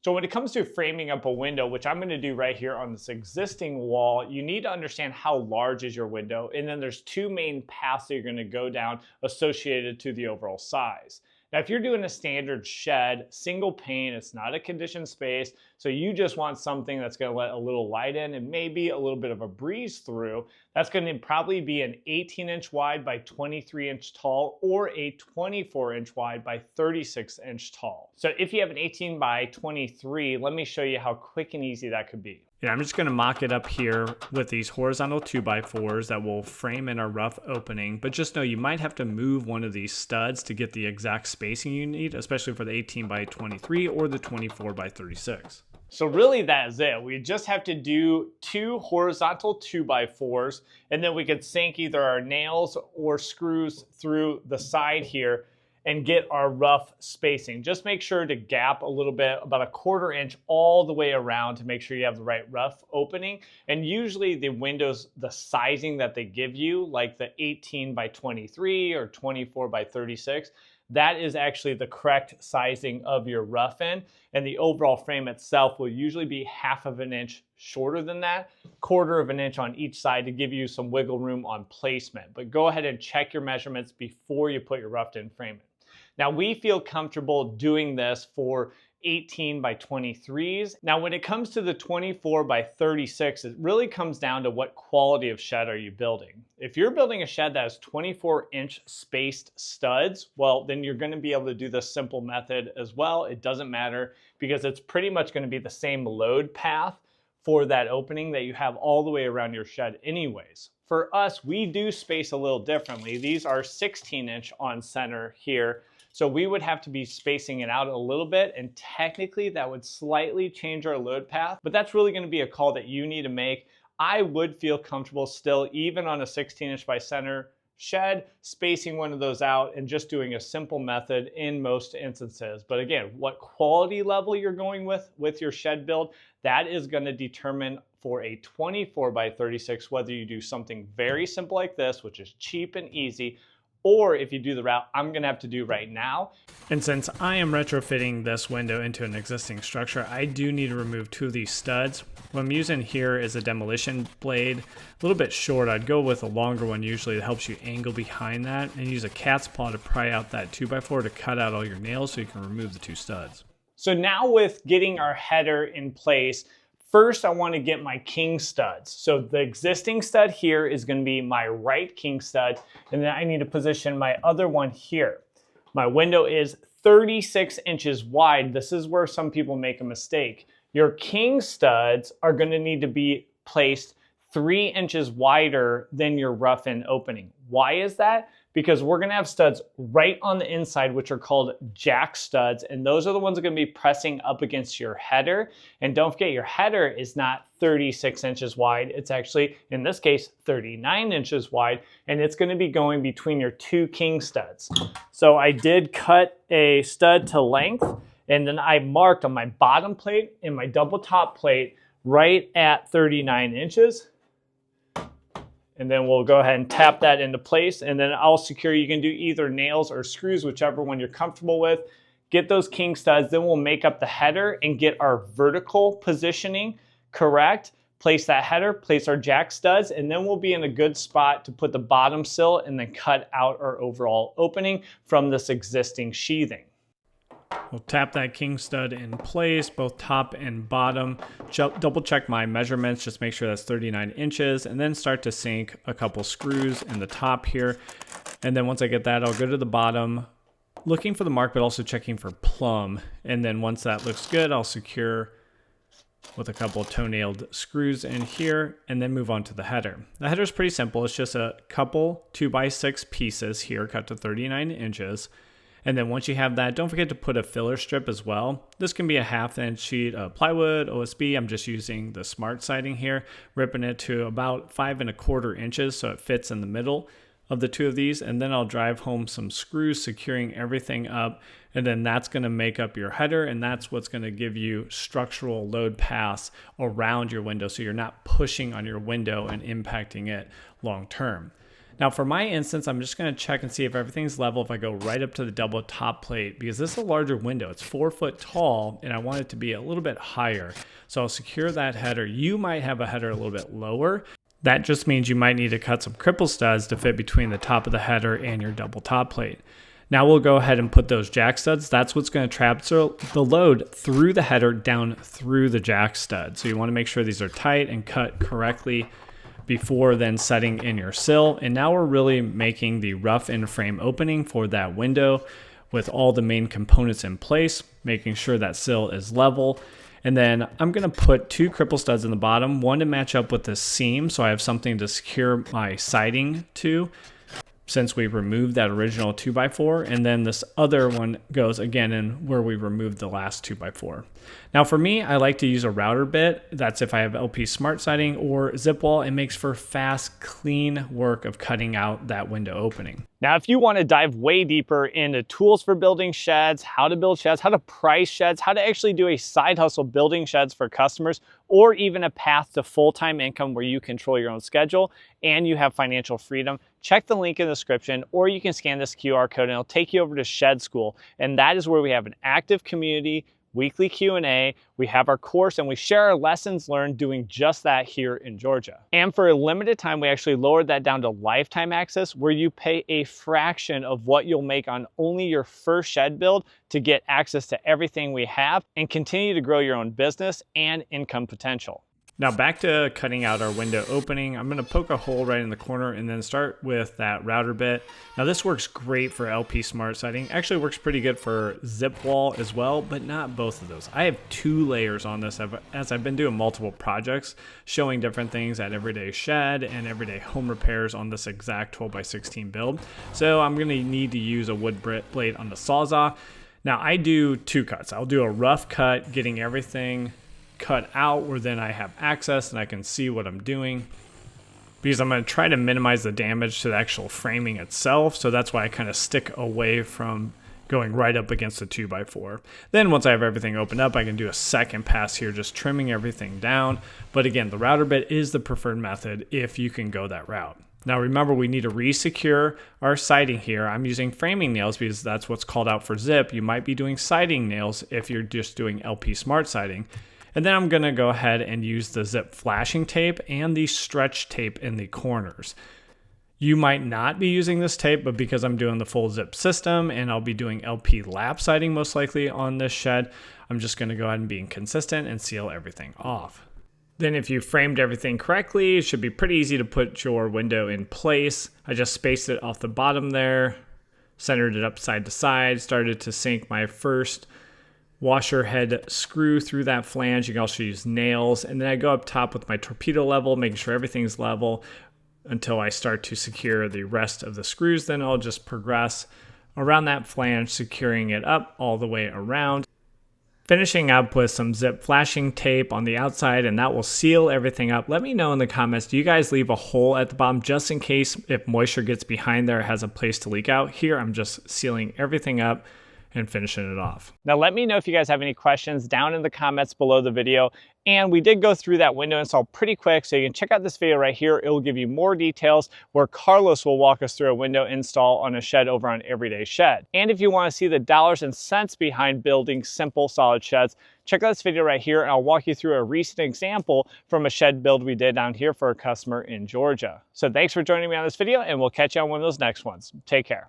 So when it comes to framing up a window, which I'm going to do right here on this existing wall, you need to understand how large is your window. And then there's two main paths that you're going to go down associated to the overall size. Now, if you're doing a standard shed, single pane, it's not a conditioned space, so you just want something that's going to let a little light in and maybe a little bit of a breeze through, that's going to probably be an 18-inch wide by 23-inch tall or a 24-inch wide by 36-inch tall. So if you have an 18 by 23, let me show you how quick and easy that could be. Yeah, I'm just going to mock it up here with these horizontal 2x4s that will frame in our rough opening. But just know you might have to move one of these studs to get the exact spacing you need, especially for the 18 by 23 or the 24 by 36. So really that is it. We just have to do two horizontal 2x4s, and then we could sink either our nails or screws through the side here and get our rough spacing. Just make sure to gap a little bit, about a 1/4 inch all the way around to make sure you have the right rough opening. And usually the windows, the sizing that they give you, like the 18 by 23 or 24 by 36, that is actually the correct sizing of your rough end. And the overall frame itself will usually be 1/2 inch shorter than that, 1/4 inch on each side to give you some wiggle room on placement. But go ahead and check your measurements before you put your roughed in frame in. Now we feel comfortable doing this for 18 by 23s. Now when it comes to the 24 by 36, it really comes down to what quality of shed are you building. If you're building a shed that has 24-inch spaced studs, well, then you're going to be able to do this simple method as well. It doesn't matter because it's pretty much going to be the same load path for that opening that you have all the way around your shed anyways. For us, we do space a little differently. These are 16-inch on center here. So we would have to be spacing it out a little bit, and technically that would slightly change our load path, but that's really going to be a call that you need to make. I would feel comfortable still, even on a 16-inch by center shed, spacing one of those out and just doing a simple method in most instances. But again, what quality level you're going with your shed build, that is going to determine for a 24 by 36 whether you do something very simple like this, which is cheap and easy, or if you do the route I'm going to have to do right now. And since I am retrofitting this window into an existing structure, I do need to remove two of these studs. What I'm using here is a demolition blade, a little bit short. I'd go with a longer one usually that helps you angle behind that, and use a cat's paw to pry out that 2x4 to cut out all your nails so you can remove the two studs. So now with getting our header in place, first, I want to get my king studs. So the existing stud here is going to be my right king stud, and then I need to position my other one here. My window is 36 inches wide. This is where some people make a mistake. Your king studs are going to need to be placed 3 inches wider than your rough end opening. Why is that? Because we're going to have studs right on the inside, which are called jack studs, and those are the ones that are going to be pressing up against your header. And don't forget, your header is not 36 inches wide. It's actually, in this case, 39 inches wide, and it's going to be going between your two king studs. So I did cut a stud to length, and then I marked on my bottom plate and my double top plate right at 39 inches. And then we'll go ahead and tap that into place, and then I'll secure. You can do either nails or screws, whichever one you're comfortable with. Get those king studs, then we'll make up the header and get our vertical positioning correct. Place that header, place our jack studs, and then we'll be in a good spot to put the bottom sill and then cut out our overall opening from this existing sheathing. We'll tap that king stud in place, both top and bottom. Double check my measurements, just make sure that's 39 inches, and then start to sink a couple screws in the top here. And then once I get that, I'll go to the bottom, looking for the mark, but also checking for plumb. And then once that looks good, I'll secure with a couple toenailed screws in here, and then move on to the header. The header is pretty simple. It's just a couple 2x6 pieces here, cut to 39 inches. And then once you have that, don't forget to put a filler strip as well. This can be a 1/2 inch sheet of plywood, OSB. I'm just using the smart siding here, ripping it to about 5 1/4 inches so it fits in the middle of the two of these. And then I'll drive home some screws, securing everything up. And then that's going to make up your header, and that's what's going to give you structural load pass around your window so you're not pushing on your window and impacting it long term. Now for my instance, I'm just gonna check and see if everything's level if I go right up to the double top plate, because this is a larger window. It's 4 foot tall and I want it to be a little bit higher. So I'll secure that header. You might have a header a little bit lower. That just means you might need to cut some cripple studs to fit between the top of the header and your double top plate. Now we'll go ahead and put those jack studs. That's what's going to transfer the load through the header down through the jack stud. So you want to make sure these are tight and cut correctly before then setting in your sill. And now we're really making the rough end frame opening for that window with all the main components in place, making sure that sill is level. And then I'm gonna put 2 cripple studs in the bottom, one to match up with the seam so I have something to secure my siding to, since we removed that original 2x4, and then this other one goes again in where we removed the last 2x4. Now for me, I like to use a router bit. That's if I have LP smart siding or zip wall. It makes for fast, clean work of cutting out that window opening. Now, if you want to dive way deeper into tools for building sheds, how to build sheds, how to price sheds, how to actually do a side hustle building sheds for customers, or even a path to full-time income where you control your own schedule and you have financial freedom, check the link in the description, or you can scan this QR code and it'll take you over to Shed Skool. And that is where we have an active community, weekly Q&A, we have our course, and we share our lessons learned doing just that here in Georgia. And for a limited time, we actually lowered that down to lifetime access, where you pay a fraction of what you'll make on only your first shed build to get access to everything we have and continue to grow your own business and income potential. Now back to cutting out our window opening. I'm gonna poke a hole right in the corner and then start with that router bit. Now this works great for LP smart siding. Actually works pretty good for zip wall as well, but not both of those. I have 2 layers on this as I've been doing multiple projects showing different things at Everyday Shed and Everyday Home Repairs on this exact 12x16 build. So I'm gonna need to use a wood blade on the Sawzall. Now I do 2 cuts. I'll do a rough cut, getting everything cut out where then I have access and I can see what I'm doing, because I'm going to try to minimize the damage to the actual framing itself. So that's why I kind of stick away from going right up against the 2x4. Then once I have everything opened up, I can do a second pass here, just trimming everything down. But again, the router bit is the preferred method if you can go that route. Now remember, we need to re-secure our siding here. I'm using framing nails because that's what's called out for zip. You might be doing siding nails if you're just doing LP smart siding. And then I'm gonna go ahead and use the zip flashing tape and the stretch tape in the corners. You might not be using this tape, but because I'm doing the full zip system and I'll be doing LP lap siding most likely on this shed, I'm just gonna go ahead and be consistent and seal everything off. Then if you framed everything correctly, it should be pretty easy to put your window in place. I just spaced it off the bottom there, centered it up side to side, started to sink my first washer head screw through that flange. You can also use nails. And then I go up top with my torpedo level, making sure everything's level until I start to secure the rest of the screws. Then I'll just progress around that flange, securing it up all the way around. Finishing up with some zip flashing tape on the outside, and that will seal everything up. Let me know in the comments, do you guys leave a hole at the bottom just in case if moisture gets behind there, it has a place to leak out? Here, I'm just sealing everything up and finishing it off. Now let me know if you guys have any questions down in the comments below the video. And we did go through that window install pretty quick, so you can check out this video right here. It will give you more details where Carlos will walk us through a window install on a shed over on Everyday Shed. And if you want to see the dollars and cents behind building simple solid sheds, check out this video right here and I'll walk you through a recent example from a shed build we did down here for a customer in Georgia. So thanks for joining me on this video, and we'll catch you on one of those next ones. Take care.